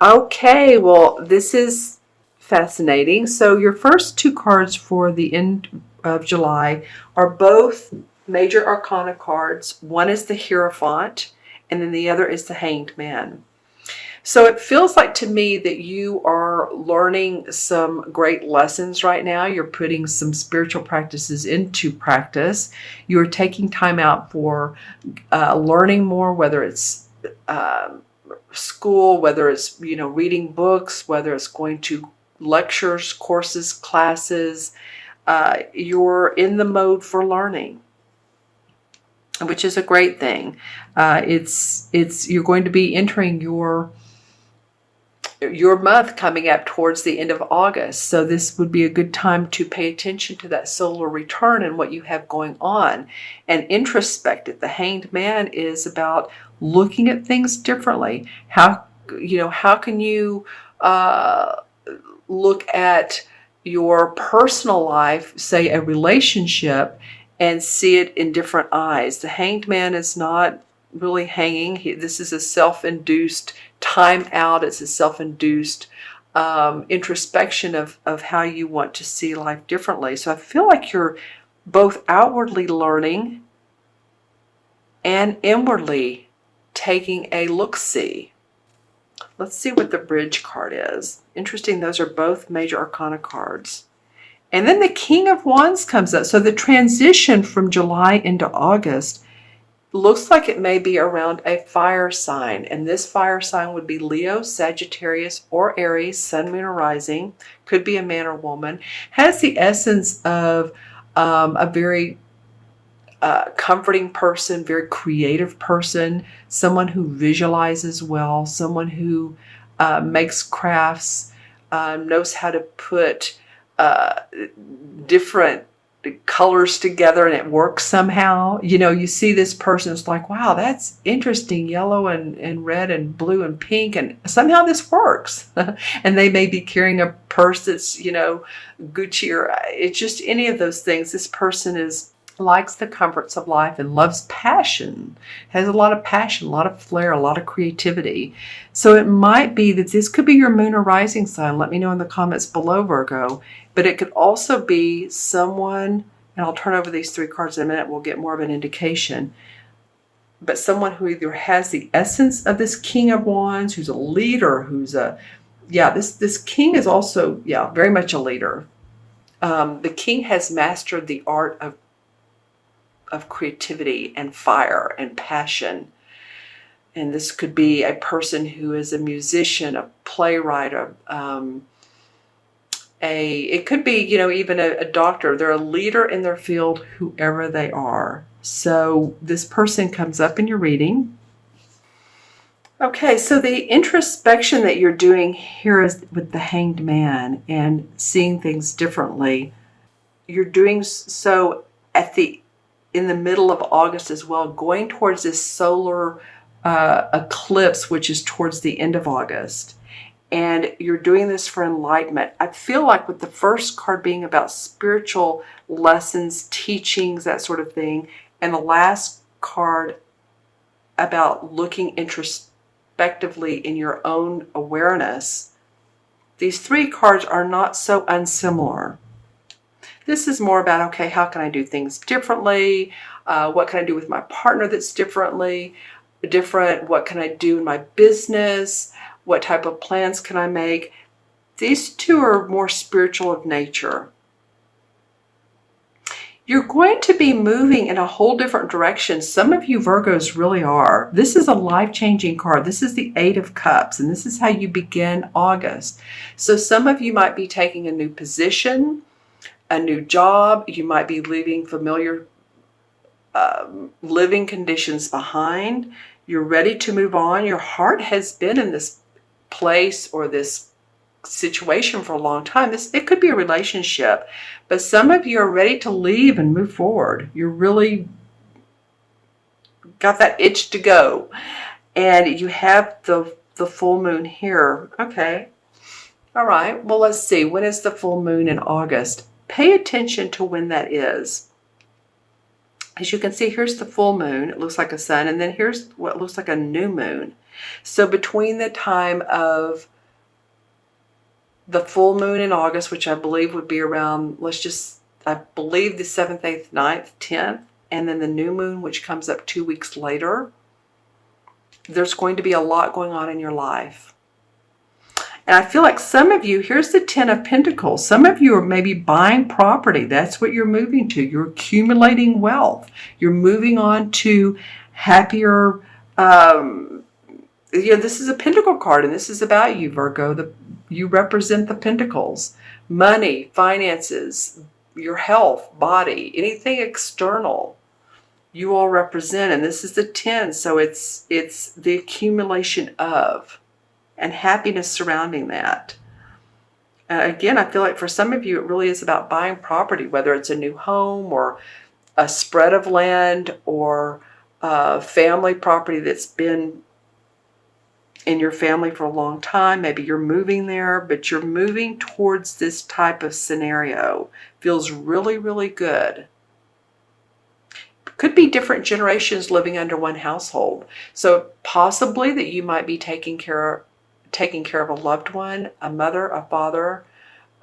Okay, well, this is fascinating. So, your first two cards for the end of July are both major arcana cards. One is the Hierophant, and then the other is the Hanged Man. So it feels like to me that you are learning some great lessons right now. You're putting some spiritual practices into practice. You're taking time out for learning more, whether it's uh, school, whether it's reading books, whether it's going to lectures, courses, classes. You're in the mode for learning, which is a great thing. It's you're going to be entering your month coming up towards the end of August. So this would be a good time to pay attention to that solar return and what you have going on and introspect it. The Hanged Man is about looking at things differently. How can you look at your personal life, say a relationship, and see it in different eyes? The Hanged Man is not really hanging. This is a self-induced time out. It's a self-induced introspection of how you want to see life differently. So I feel like you're both outwardly learning and inwardly taking a look-see. Let's see what the Bridge card is. Interesting, those are both major arcana cards. And then the King of Wands comes up. So the transition from July into August looks like it may be around a fire sign, and this fire sign would be Leo, Sagittarius, or Aries, Sun, Moon, or Rising. Could be a man or woman. Has the essence of a very comforting person, very creative person, someone who visualizes well, someone who makes crafts, knows how to put different colors together and it works somehow. You see this person, it's like, wow, that's interesting, yellow and red and blue and pink, and somehow this works. And they may be carrying a purse that's Gucci, or it's just any of those things. This person likes the comforts of life and loves passion, has a lot of passion, a lot of flair, a lot of creativity. So it might be that this could be your moon or rising sign. Let me know in the comments below, Virgo. But it could also be someone, and I'll turn over these three cards in a minute, we'll get more of an indication, but someone who either has the essence of this King of Wands, who's a leader, this king is also, very much a leader. The king has mastered the art of creativity and fire and passion. And this could be a person who is a musician, a playwright, it could be, even a doctor. They're a leader in their field, whoever they are. So this person comes up in your reading. Okay, so the introspection that you're doing here is with the Hanged Man and seeing things differently. You're doing so in the middle of August as well, going towards this solar eclipse, which is towards the end of August. And you're doing this for enlightenment. I feel like with the first card being about spiritual lessons, teachings, that sort of thing, and the last card about looking introspectively in your own awareness, these three cards are not so unsimilar. This is more about, okay, how can I do things differently? What can I do with my partner that's different? What can I do in my business? What type of plans can I make? These two are more spiritual of nature. You're going to be moving in a whole different direction. Some of you Virgos really are. This is a life-changing card. This is the Eight of Cups, and this is how you begin August. So some of you might be taking a new position, a new job. You might be leaving familiar living conditions behind. You're ready to move on. Your heart has been in this place or this situation for a long time. It could be a relationship, but some of you are ready to leave and move forward. You're really got that itch to go, and you have the full moon here. Okay, all right, well, let's see, when is the full moon in August? Pay attention to when that is. As you can see, here's the full moon. It looks like a sun, and then here's what looks like a new moon. So between the time of the full moon in August, which I believe would be around, I believe the 7th, 8th, 9th, 10th, and then the new moon, which comes up 2 weeks later, there's going to be a lot going on in your life. And I feel like some of you, here's the 10 of Pentacles. Some of you are maybe buying property. That's what you're moving to. You're accumulating wealth. You're moving on to happier, this is a Pentacle card, and this is about you, Virgo. You represent the Pentacles. Money, finances, your health, body, anything external. You all represent, and this is the 10, so it's the accumulation of, and happiness surrounding that. Again, I feel like for some of you, it really is about buying property, whether it's a new home or a spread of land or family property that's been in your family for a long time. Maybe you're moving there, but you're moving towards this type of scenario. Feels really, really good. Could be different generations living under one household. So possibly that you might be taking care of a loved one, a mother, a father,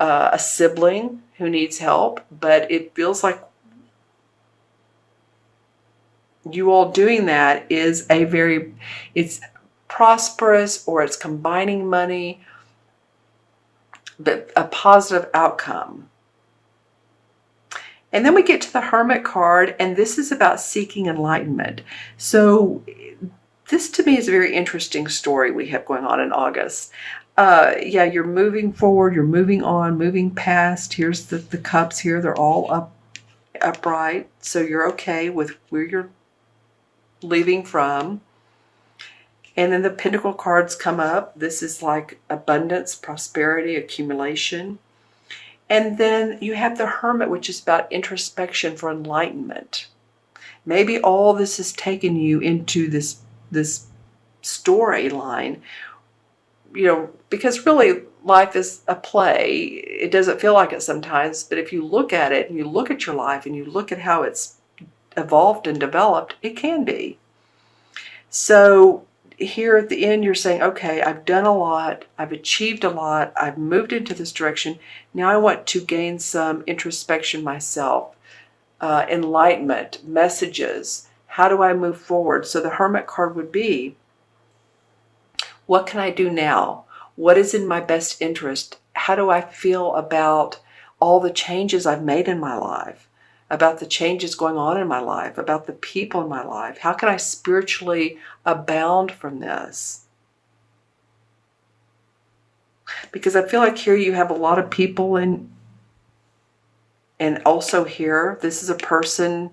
a sibling who needs help, but it feels like you all doing that is it's prosperous, or it's combining money, but a positive outcome. And then we get to the Hermit card, and this is about seeking enlightenment. So this to me is a very interesting story we have going on in August. You're moving forward, you're moving on, moving past. Here's the cups here, they're all upright. So you're okay with where you're leaving from. And then the Pentacle cards come up. This is like abundance, prosperity, accumulation. And then you have the Hermit, which is about introspection for enlightenment. Maybe all this has taken you into this storyline, because really life is a play. It doesn't feel like it sometimes, but if you look at it and you look at your life and you look at how it's evolved and developed, it can be. So here at the end, you're saying, okay, I've done a lot, I've achieved a lot, I've moved into this direction. Now I want to gain some introspection myself, enlightenment, messages. How do I move forward? So the Hermit card would be, what can I do now? What is in my best interest? How do I feel about all the changes I've made in my life? About the changes going on in my life, about the people in my life. How can I spiritually abound from this? Because I feel like here you have a lot of people and also here, this is a person,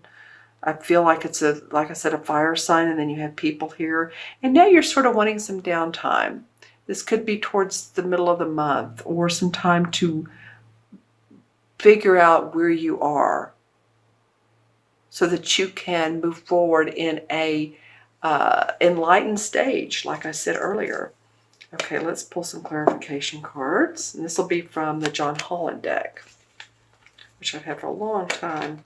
I feel like it's like I said, a fire sign, and then you have people here. And now you're sort of wanting some downtime. This could be towards the middle of the month, or some time to figure out where you are, so that you can move forward in a enlightened stage, like I said earlier. Okay, let's pull some clarification cards. And this will be from the John Holland deck, which I've had for a long time.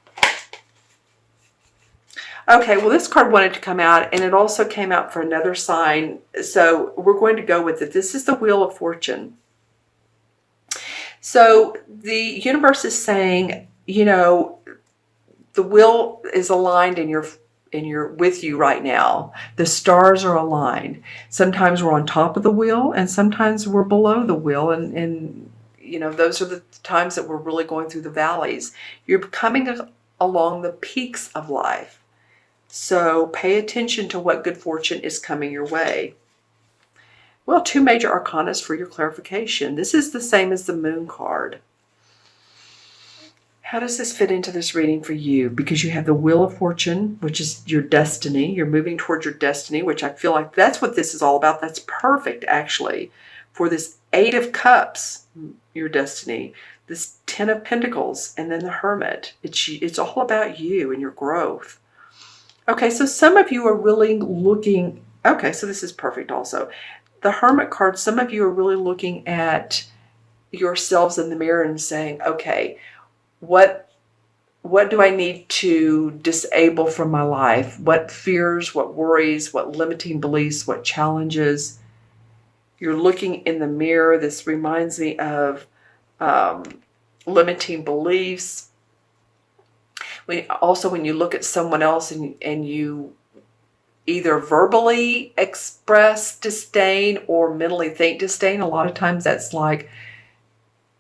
Okay, well, this card wanted to come out, and it also came out for another sign. So we're going to go with it. This is the Wheel of Fortune. So the universe is saying, the wheel is aligned with you right now. The stars are aligned. Sometimes we're on top of the wheel, and sometimes we're below the wheel, and those are the times that we're really going through the valleys. You're coming along the peaks of life. So pay attention to what good fortune is coming your way. Well, 2 major arcanas for your clarification. This is the same as the Moon card. How does this fit into this reading for you? Because you have the Wheel of Fortune, which is your destiny. You're moving towards your destiny, which I feel like that's what this is all about. That's perfect, actually, for this 8 of Cups, your destiny, this 10 of Pentacles, and then the Hermit. It's all about you and your growth. Okay, so some of you are really looking... Okay, so this is perfect also. The Hermit card, some of you are really looking at yourselves in the mirror and saying, okay, what What do I need to disable from my life? What fears, what worries, what limiting beliefs, what challenges? You're looking in the mirror. This reminds me of limiting beliefs. When you look at someone else and you either verbally express disdain or mentally think disdain, a lot of times that's like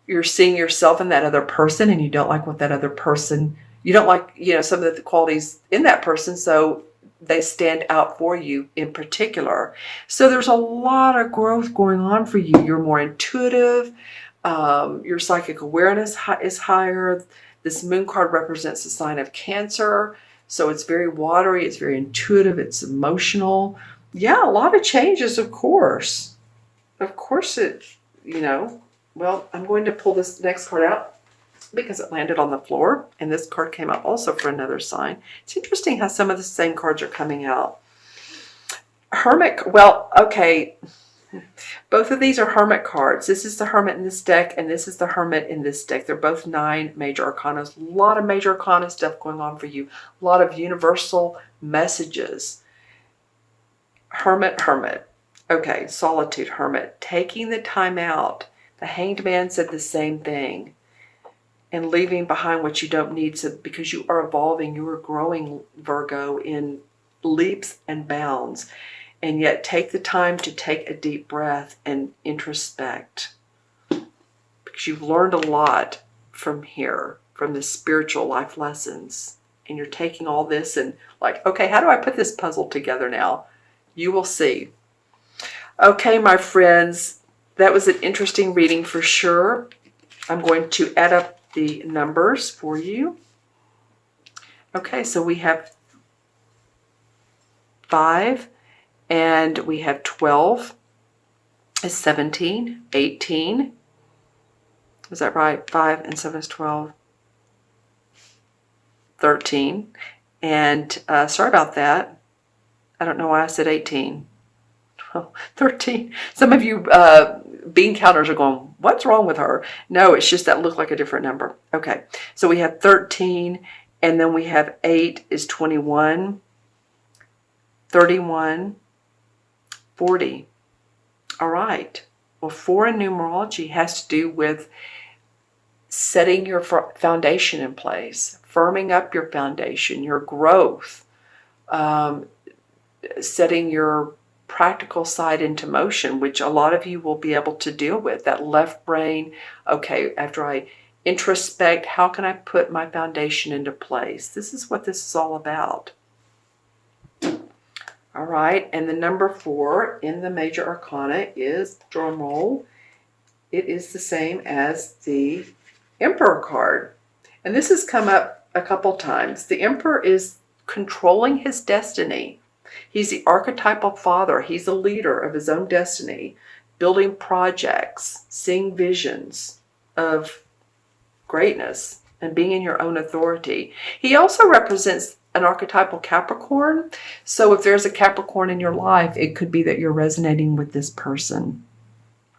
you're seeing yourself in that other person and you don't like what that other person, you don't like, some of the qualities in that person, so they stand out for you in particular. So there's a lot of growth going on for you. You're more intuitive. Your psychic awareness is higher. This moon card represents the sign of Cancer. So it's very watery. It's very intuitive. It's emotional. Yeah, a lot of changes, of course. Of course well, I'm going to pull this next card out because it landed on the floor, and this card came out also for another sign. It's interesting how some of the same cards are coming out. Hermit, well, okay, both of these are Hermit cards. This is the Hermit in this deck, and this is the Hermit in this deck. They're both 9 major arcana. A lot of major arcana stuff going on for you. A lot of universal messages. Hermit, Hermit. Okay, Solitude, Hermit. Taking the time out. The Hanged Man said the same thing. And leaving behind what you don't need, because you are evolving, you are growing, Virgo, in leaps and bounds. And yet take the time to take a deep breath and introspect. Because you've learned a lot from here, from the spiritual life lessons. And you're taking all this and like, okay, how do I put this puzzle together now? You will see. Okay, my friends. That was an interesting reading for sure. I'm going to add up the numbers for you. Okay, so we have 5 and we have 12 is 17, 18. Is that right? 5 and 7 is 12. 13. And sorry about that. I don't know why I said 18. 13. Some of you bean counters are going, what's wrong with her? No, it's just that looked like a different number. Okay, so we have 13, and then we have 8 is 21, 31, 40. All right. Well, 4 in numerology has to do with setting your foundation in place, firming up your foundation, your growth, setting your practical side into motion, which a lot of you will be able to deal with. That left brain, okay, after I introspect, how can I put my foundation into place? This is what this is all about. All right, and the number 4 in the major arcana is, drum roll, it is the same as the Emperor card. And this has come up a couple times. The Emperor is controlling his destiny. He's the archetypal father. He's a leader of his own destiny, building projects, seeing visions of greatness, and being in your own authority. He also represents an archetypal Capricorn. So if there's a Capricorn in your life, it could be that you're resonating with this person.